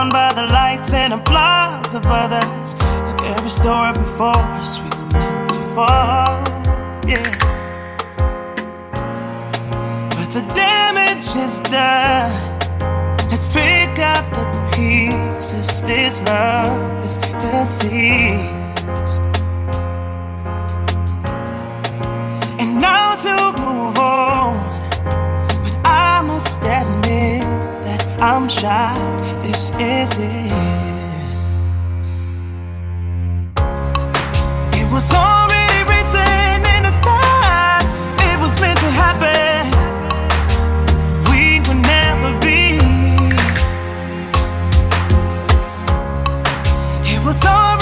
Bound by the lights and applause of others. Like every story before us, we were meant to fall. Yeah. But the damage is done. Let's pick up the pieces. This love is deceased. And now to move on, but I must admit that I'm shocked this is it. It was already written in the stars. It was meant to happen. We would never be. It was all